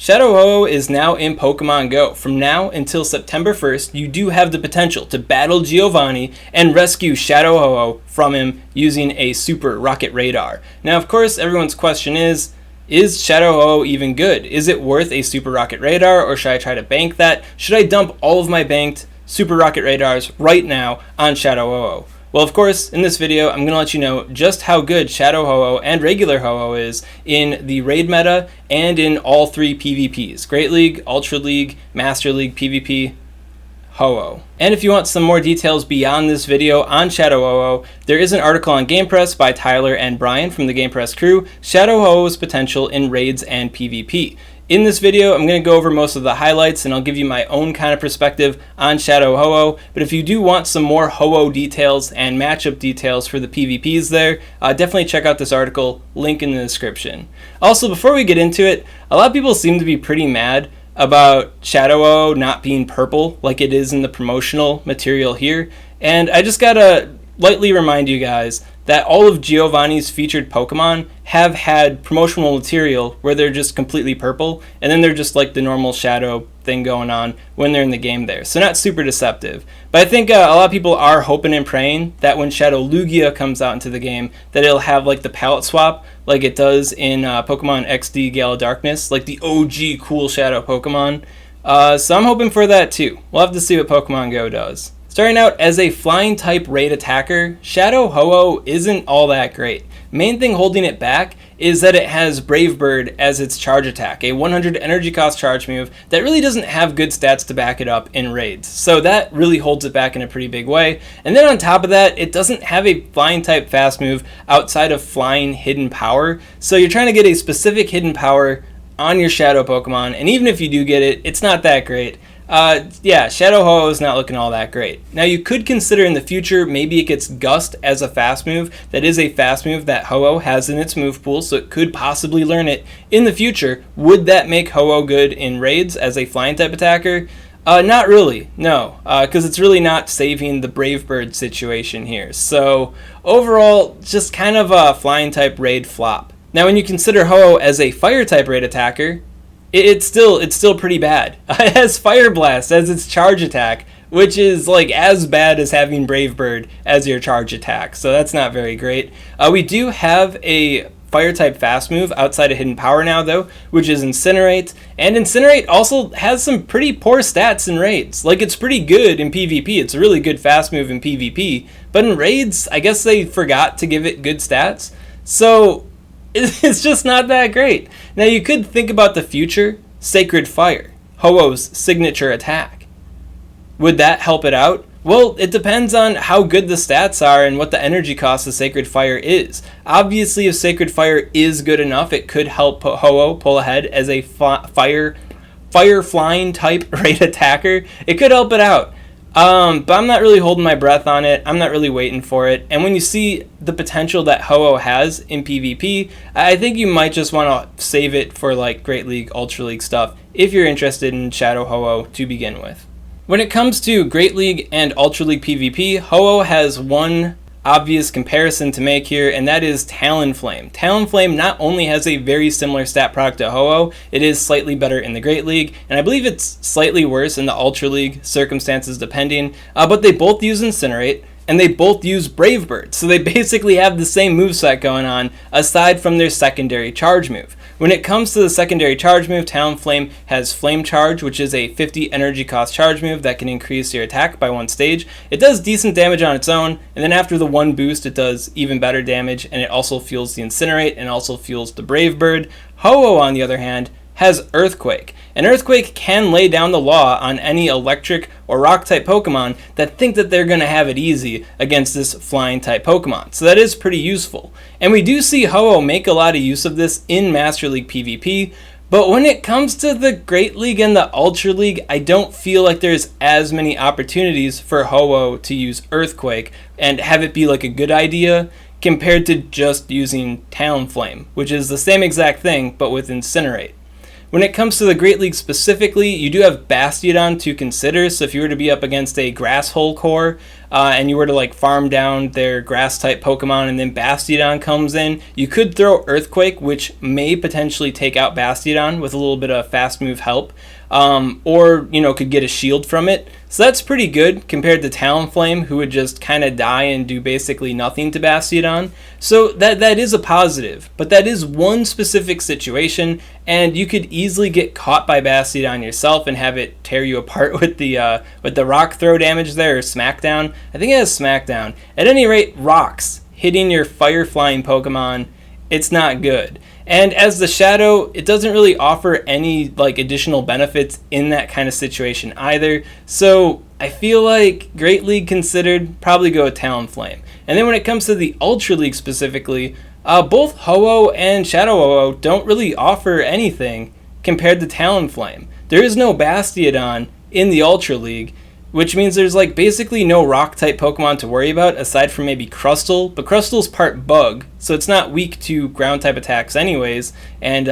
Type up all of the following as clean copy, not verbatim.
Shadow Ho-Oh is now in Pokemon Go. From now until September 1st, you do have the potential to battle Giovanni and rescue Shadow Ho-Oh from him using a Super Rocket Radar. Now, of course, everyone's question is Shadow Ho-Oh even good? Is it worth a Super Rocket Radar, or should I try to bank that? Should I dump all of my banked Super Rocket Radars right now on Shadow Ho-Oh? Well, of course, in this video, I'm going to let you know just how good Shadow Ho-Oh and regular Ho-Oh is in the raid meta and in all three PvPs. Great League, Ultra League, Master League, PvP, Ho-Oh. And if you want some more details beyond this video on Shadow Ho-Oh, there is an article on GamePress by Tyler and Brian from the GamePress crew, Shadow Ho-Oh's potential in raids and PvP. In this video, I'm going to go over most of the highlights and I'll give you my own kind of perspective on Shadow Ho-Oh. But if you do want some more Ho-Oh details and matchup details for the PvPs there, definitely check out this article, link in the description. Also, before we get into it, a lot of people seem to be pretty mad about Shadow Ho-Oh not being purple like it is in the promotional material here. And I just gotta lightly remind you guys that all of Giovanni's featured Pokemon have had promotional material where they're just completely purple, and then they're just like the normal shadow thing going on when they're in the game there. So not super deceptive. But I think a lot of people are hoping and praying that when Shadow Lugia comes out into the game, that it'll have like the palette swap like it does in Pokemon XD Gala Darkness, like the OG cool shadow Pokemon. So I'm hoping for that too. We'll have to see what Pokemon Go does. Starting out as a flying type raid attacker, Shadow Ho-Oh isn't all that great. Main thing holding it back is that it has Brave Bird as its charge attack, a 100 energy cost charge move that really doesn't have good stats to back it up in raids. So that really holds it back in a pretty big way. And then on top of that, it doesn't have a flying type fast move outside of flying hidden power. So you're trying to get a specific hidden power on your Shadow Pokemon, and even if you do get it, it's not that great. Yeah, Shadow Ho-Oh is not looking all that great. Now you could consider in the future maybe it gets Gust as a fast move. That is a fast move that Ho-Oh has in its move pool, so it could possibly learn it in the future. Would that make Ho-Oh good in raids as a flying type attacker? Not really, no, because it's really not saving the Brave Bird situation here. So overall, just kind of a flying type raid flop. Now when you consider Ho-Oh as a fire type raid attacker, it's still pretty bad. It has Fire Blast as its charge attack, which is like as bad as having Brave Bird as your charge attack, so that's not very great. We do have a fire type fast move outside of hidden power now though, which is Incinerate, and Incinerate also has some pretty poor stats in raids. Like, it's pretty good in PvP, it's a really good fast move in PvP, but in raids I guess they forgot to give it good stats, so it's just not that great. Now you could think about the future. Sacred Fire, Ho-Oh's signature attack. Would that help it out? Well, it depends on how good the stats are and what the energy cost of Sacred Fire is. Obviously, if Sacred Fire is good enough, it could help Ho-Oh pull ahead as a fire flying type raid attacker. It could help it out. But I'm not really holding my breath on it. I'm not really waiting for it. And when you see the potential that Ho-Oh has in PvP, I think you might just want to save it for like Great League, Ultra League stuff if you're interested in Shadow Ho-Oh to begin with. When it comes to Great League and Ultra League PvP, Ho-Oh has one obvious comparison to make here, and that is Talonflame. Talonflame not only has a very similar stat product to Ho-Oh, it is slightly better in the Great League, and I believe it's slightly worse in the Ultra League, circumstances depending, but they both use Incinerate, and they both use Brave Bird, so they basically have the same moveset going on, aside from their secondary charge move. When it comes to the secondary charge move, Talonflame has Flame Charge, which is a 50 energy cost charge move that can increase your attack by one stage. It does decent damage on its own, and then after the one boost, it does even better damage, and it also fuels the Incinerate and also fuels the Brave Bird. Ho-Oh, on the other hand, has Earthquake. And Earthquake can lay down the law on any electric or rock type Pokemon that think that they're going to have it easy against this flying type Pokemon. So that is pretty useful. And we do see Ho-Oh make a lot of use of this in Master League PvP, but when it comes to the Great League and the Ultra League, I don't feel like there's as many opportunities for Ho-Oh to use Earthquake and have it be like a good idea compared to just using Talonflame, which is the same exact thing but with Incinerate. When it comes to the Great League specifically, you do have Bastiodon to consider, so if you were to be up against a Grass Hole core, and you were to like farm down their grass type Pokemon and then Bastiodon comes in, you could throw Earthquake, which may potentially take out Bastiodon with a little bit of fast move help, or could get a shield from it. So that's pretty good compared to Talonflame, who would just kind of die and do basically nothing to Bastiodon. So that is a positive, but that is one specific situation, and you could easily get caught by Bastiodon yourself and have it tear you apart with the rock throw damage there, or Smackdown. I think it has Smackdown. At any rate, rocks hitting your fire flying Pokemon, it's not good. And as the Shadow, it doesn't really offer any like additional benefits in that kind of situation either. So I feel like Great League considered, probably go with Talonflame. And then when it comes to the Ultra League specifically, both Ho-Oh and Shadow Ho-Oh don't really offer anything compared to Talonflame. There is no Bastiodon in the Ultra League, which means there's like basically no rock type Pokemon to worry about aside from maybe Crustle, but Crustle's part bug, so it's not weak to ground type attacks anyways, and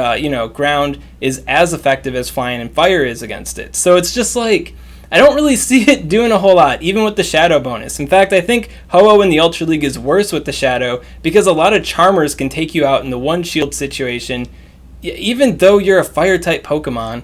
ground is as effective as flying and fire is against it. So it's just like, I don't really see it doing a whole lot, even with the Shadow bonus. In fact, I think Ho-Oh in the Ultra League is worse with the Shadow because a lot of Charmers can take you out in the one shield situation, even though you're a fire type Pokemon.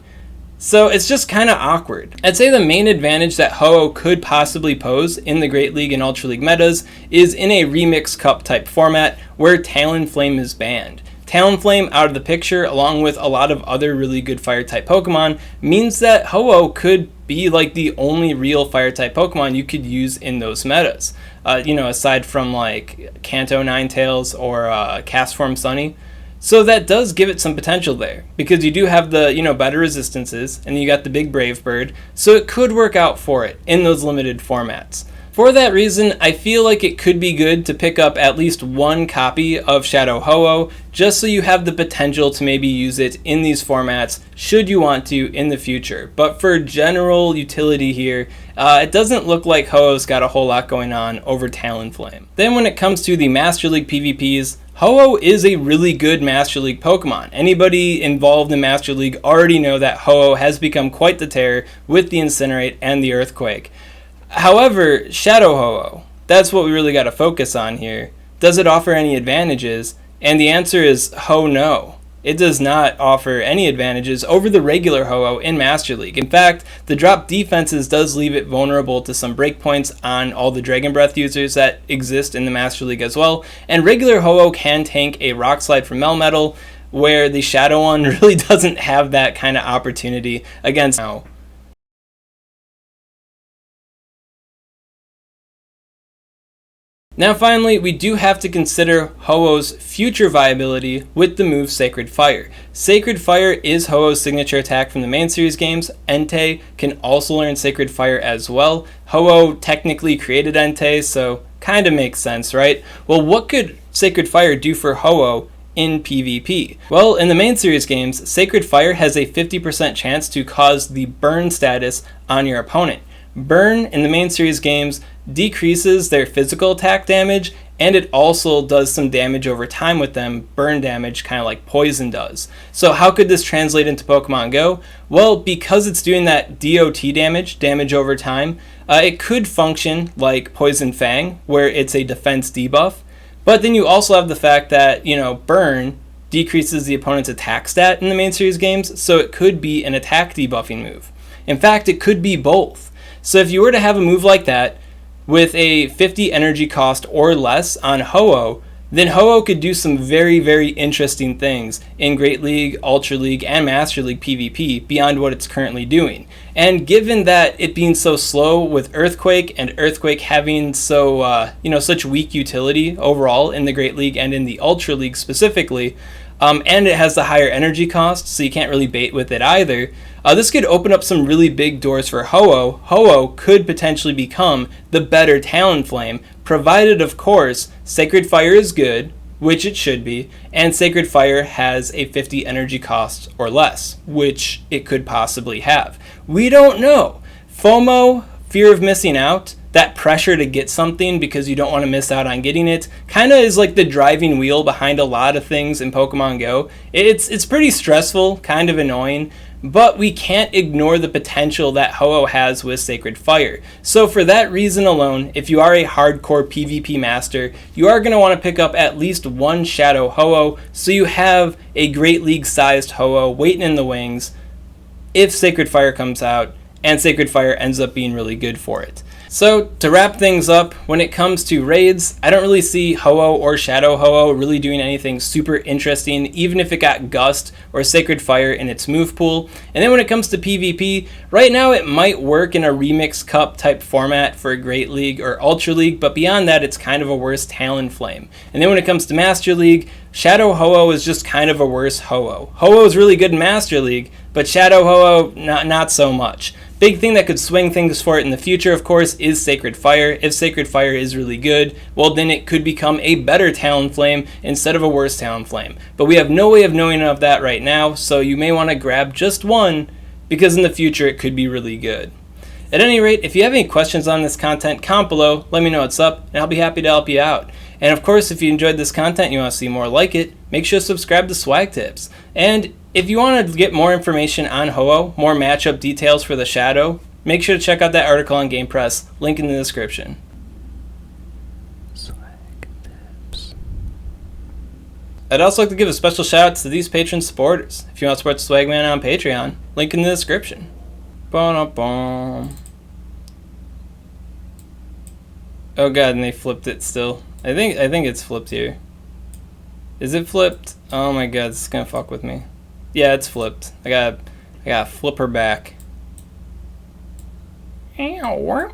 So it's just kind of awkward. I'd say the main advantage that Ho-Oh could possibly pose in the Great League and Ultra League metas is in a Remix Cup type format where Talonflame is banned. Talonflame out of the picture, along with a lot of other really good fire type Pokemon, means that Ho-Oh could be like the only real fire type Pokemon you could use in those metas. Aside from like Kanto Ninetales or Castform Sunny. So that does give it some potential there, because you do have the, better resistances, and you got the big Brave Bird, so it could work out for it in those limited formats. For that reason, I feel like it could be good to pick up at least one copy of Shadow Ho-Oh, just so you have the potential to maybe use it in these formats, should you want to in the future. But for general utility here, it doesn't look like Ho-Oh's got a whole lot going on over Talonflame. Then when it comes to the Master League PvPs, Ho-Oh is a really good Master League Pokemon. Anybody involved in Master League already know that Ho-Oh has become quite the terror with the Incinerate and the Earthquake. However, Shadow Ho-Oh, that's what we really got to focus on here. Does it offer any advantages? And the answer is no. It does not offer any advantages over the regular Ho-Oh in Master League. In fact, the drop defenses does leave it vulnerable to some breakpoints on all the Dragon Breath users that exist in the Master League as well. And regular Ho-Oh can tank a Rock Slide from Melmetal, where the Shadow one really doesn't have that kind of opportunity against now. Now finally, we do have to consider Ho-Oh's future viability with the move Sacred Fire. Sacred Fire is Ho-Oh's signature attack from the main series games. Entei can also learn Sacred Fire as well. Ho-Oh technically created Entei, so kind of makes sense, right? Well, what could Sacred Fire do for Ho-Oh in PvP? Well, in the main series games, Sacred Fire has a 50% chance to cause the burn status on your opponent. Burn in the main series games decreases their physical attack damage, and it also does some damage over time with them, burn damage, kind of like poison does. So how could this translate into Pokemon Go? Well, because it's doing that DOT damage over time, it could function like Poison Fang, where it's a defense debuff. But then you also have the fact that, burn decreases the opponent's attack stat in the main series games, so it could be an attack debuffing move. In fact, it could be both. So if you were to have a move like that with a 50 energy cost or less on Ho-Oh, then Ho-Oh could do some very, very interesting things in Great League, Ultra League, and Master League PvP beyond what it's currently doing. And given that it being so slow with Earthquake, and Earthquake having such weak utility overall in the Great League and in the Ultra League specifically, and it has the higher energy cost, so you can't really bait with it either. This could open up some really big doors for Ho-Oh. Ho-Oh could potentially become the better Talonflame, provided, of course, Sacred Fire is good, which it should be, and Sacred Fire has a 50 energy cost or less, which it could possibly have. We don't know. FOMO, fear of missing out, that pressure to get something because you don't want to miss out on getting it, kind of is like the driving wheel behind a lot of things in Pokemon Go. It's pretty stressful, kind of annoying, but we can't ignore the potential that Ho-Oh has with Sacred Fire. So for that reason alone, if you are a hardcore PvP master, you are going to want to pick up at least one Shadow Ho-Oh, so you have a Great League sized Ho-Oh waiting in the wings if Sacred Fire comes out, and Sacred Fire ends up being really good for it. So to wrap things up, when it comes to raids, I don't really see Ho-Oh or Shadow Ho-Oh really doing anything super interesting, even if it got Gust or Sacred Fire in its move pool. And then when it comes to PvP, right now it might work in a Remix Cup type format for a Great League or Ultra League, but beyond that it's kind of a worse Talonflame. And then when it comes to Master League, Shadow Ho-Oh is just kind of a worse Ho-Oh. Ho-Oh is really good in Master League, but Shadow Ho-Oh, not so much. Big thing that could swing things for it in the future, of course, is Sacred Fire. If Sacred Fire is really good, well then it could become a better Talonflame instead of a worse Talonflame. But we have no way of knowing of that right now, so you may want to grab just one, because in the future it could be really good. At any rate, if you have any questions on this content, comment below, let me know what's up, and I'll be happy to help you out. And of course, if you enjoyed this content and you want to see more like it, make sure to subscribe to SwagTips. And if you want to get more information on Ho-Oh, more matchup details for the Shadow, make sure to check out that article on Game Press, link in the description. SwagTips. I'd also like to give a special shout out to these Patreon supporters. If you want to support the Swagman on Patreon, link in the description. Ba-da-bum. Oh god, and they flipped it still. I think it's flipped here. Is it flipped? Oh my god, this is gonna fuck with me. Yeah, it's flipped. I gotta flip her back. Ow.